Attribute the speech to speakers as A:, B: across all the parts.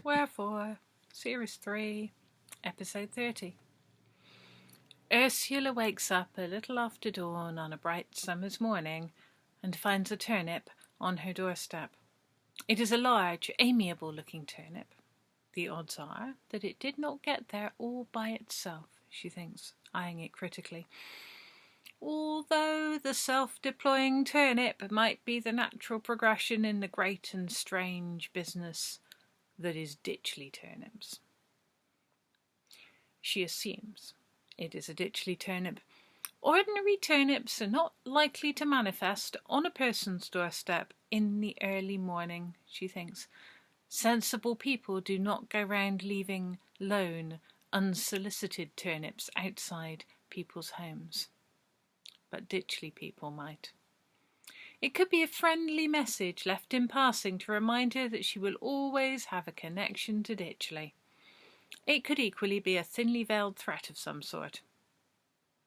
A: Wherefore, Series 3, Episode 30. Ursula wakes up a little after dawn on a bright summer's morning and finds a turnip on her doorstep. It is a large, amiable-looking turnip. The odds are that it did not get there all by itself, she thinks, eyeing it critically. Although the self-deploying turnip might be the natural progression in the great and strange business that is Ditchley turnips. She assumes it is a Ditchley turnip. Ordinary turnips are not likely to manifest on a person's doorstep in the early morning, she thinks. Sensible people do not go round leaving lone, unsolicited turnips outside people's homes. But Ditchley people might. It could be a friendly message left in passing to remind her that she will always have a connection to Ditchley. It could equally be a thinly veiled threat of some sort.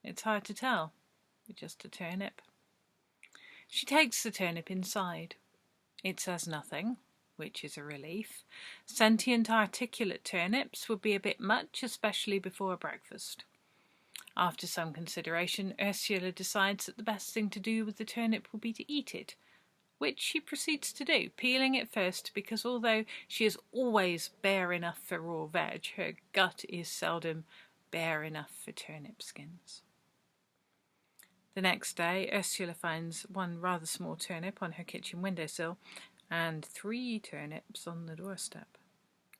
A: It's hard to tell. It's just a turnip. She takes the turnip inside. It says nothing, which is a relief. Sentient, articulate turnips would be a bit much, especially before breakfast. After some consideration, Ursula decides that the best thing to do with the turnip will be to eat it, which she proceeds to do, peeling it first because although she is always bare enough for raw veg, her gut is seldom bare enough for turnip skins. The next day, Ursula finds one rather small turnip on her kitchen windowsill and 3 turnips on the doorstep.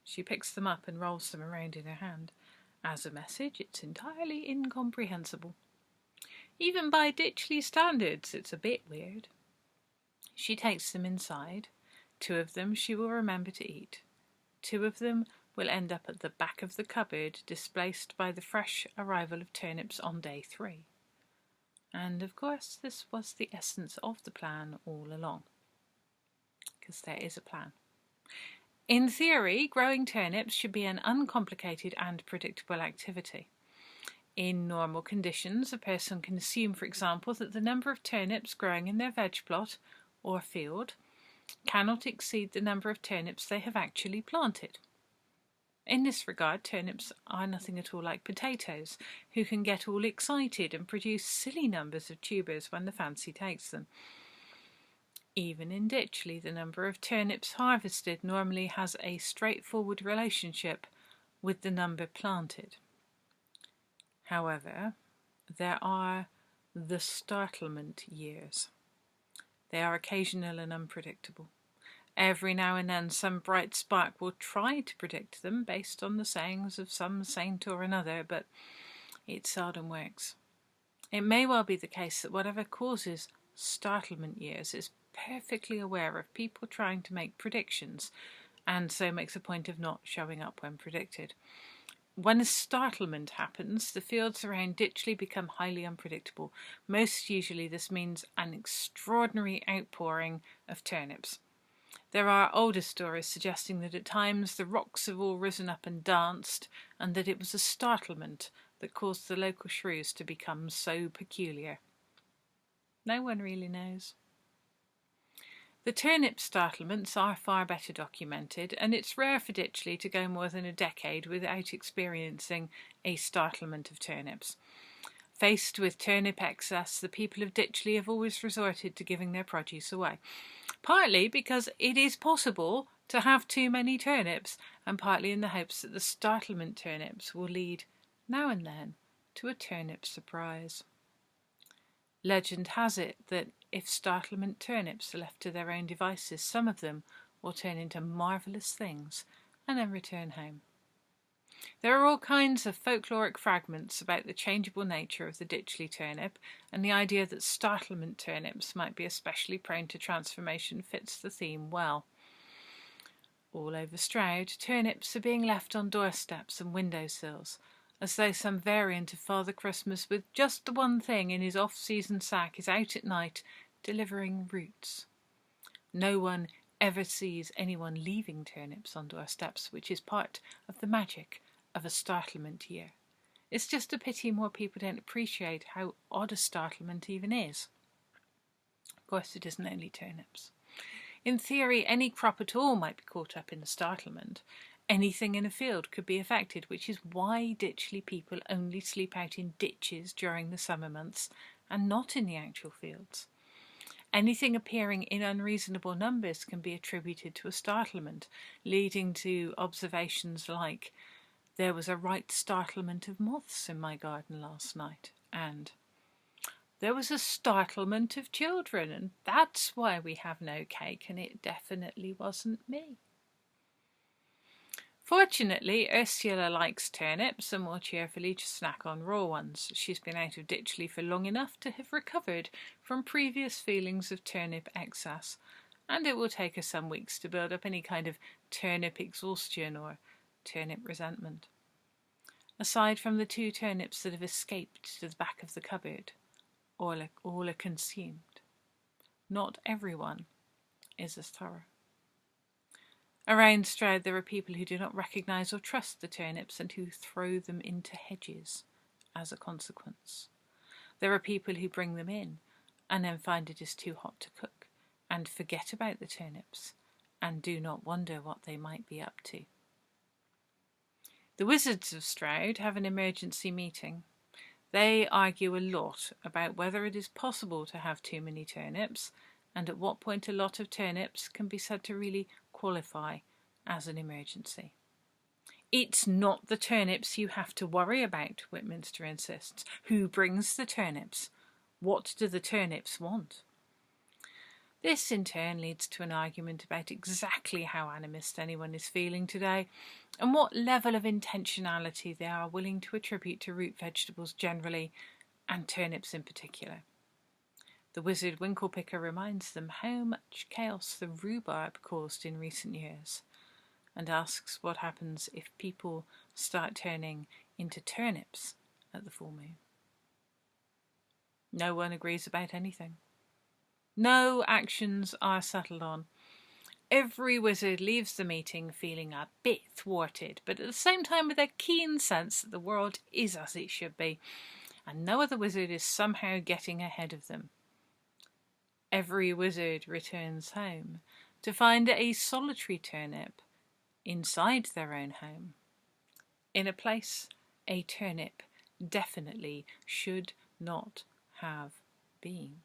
A: She picks them up and rolls them around in her hand. As a message, it's entirely incomprehensible. Even by Ditchley standards, it's a bit weird. She takes them inside. 2 of them she will remember to eat. 2 of them will end up at the back of the cupboard, displaced by the fresh arrival of turnips on day 3. And, of course, this was the essence of the plan all along. Because there is a plan. In theory, growing turnips should be an uncomplicated and predictable activity. In normal conditions, a person can assume, for example, that the number of turnips growing in their veg plot or field cannot exceed the number of turnips they have actually planted. In this regard, turnips are nothing at all like potatoes, who can get all excited and produce silly numbers of tubers when the fancy takes them. Even in Ditchley, the number of turnips harvested normally has a straightforward relationship with the number planted. However, there are the startlement years. They are occasional and unpredictable. Every now and then some bright spark will try to predict them based on the sayings of some saint or another, but it seldom works. It may well be the case that whatever causes startlement years is perfectly aware of people trying to make predictions, and so makes a point of not showing up when predicted. When a startlement happens, the fields around Ditchley become highly unpredictable. Most usually this means an extraordinary outpouring of turnips. There are older stories suggesting that at times the rocks have all risen up and danced, and that it was a startlement that caused the local shrews to become so peculiar. No one really knows. The turnip startlements are far better documented, and it's rare for Ditchley to go more than a decade without experiencing a startlement of turnips. Faced with turnip excess, the people of Ditchley have always resorted to giving their produce away, partly because it is possible to have too many turnips, and partly in the hopes that the startlement turnips will lead, now and then, to a turnip surprise. Legend has it that if startlement turnips are left to their own devices, some of them will turn into marvellous things and then return home. There are all kinds of folkloric fragments about the changeable nature of the Ditchley turnip, and the idea that startlement turnips might be especially prone to transformation fits the theme well. All over Stroud, turnips are being left on doorsteps and windowsills, as though some variant of Father Christmas with just the one thing in his off-season sack is out at night delivering roots. No one ever sees anyone leaving turnips on doorsteps, which is part of the magic of a startlement year. It's just a pity more people don't appreciate how odd a startlement even is. Of course, it isn't only turnips. In theory, any crop at all might be caught up in the startlement. Anything in a field could be affected, which is why Ditchley people only sleep out in ditches during the summer months and not in the actual fields. Anything appearing in unreasonable numbers can be attributed to a startlement, leading to observations like, "There was a right startlement of moths in my garden last night," and "There was a startlement of children, and that's why we have no cake, and it definitely wasn't me." Fortunately, Ursula likes turnips and will cheerfully snack on raw ones. She's been out of Ditchley for long enough to have recovered from previous feelings of turnip excess, and it will take her some weeks to build up any kind of turnip exhaustion or turnip resentment. Aside from the 2 turnips that have escaped to the back of the cupboard, all are consumed. Not everyone is as thorough. Around Stroud there are people who do not recognise or trust the turnips and who throw them into hedges as a consequence. There are people who bring them in and then find it is too hot to cook and forget about the turnips and do not wonder what they might be up to. The wizards of Stroud have an emergency meeting. They argue a lot about whether it is possible to have too many turnips and at what point a lot of turnips can be said to really qualify as an emergency. "It's not the turnips you have to worry about," Whitminster insists. "Who brings the turnips? What do the turnips want?" This in turn leads to an argument about exactly how animist anyone is feeling today and what level of intentionality they are willing to attribute to root vegetables generally and turnips in particular. The wizard Winklepicker reminds them how much chaos the rhubarb caused in recent years and asks what happens if people start turning into turnips at the full moon. No one agrees about anything. No actions are settled on. Every wizard leaves the meeting feeling a bit thwarted, but at the same time with a keen sense that the world is as it should be, and no other wizard is somehow getting ahead of them. Every wizard returns home to find a solitary turnip inside their own home, in a place a turnip definitely should not have been.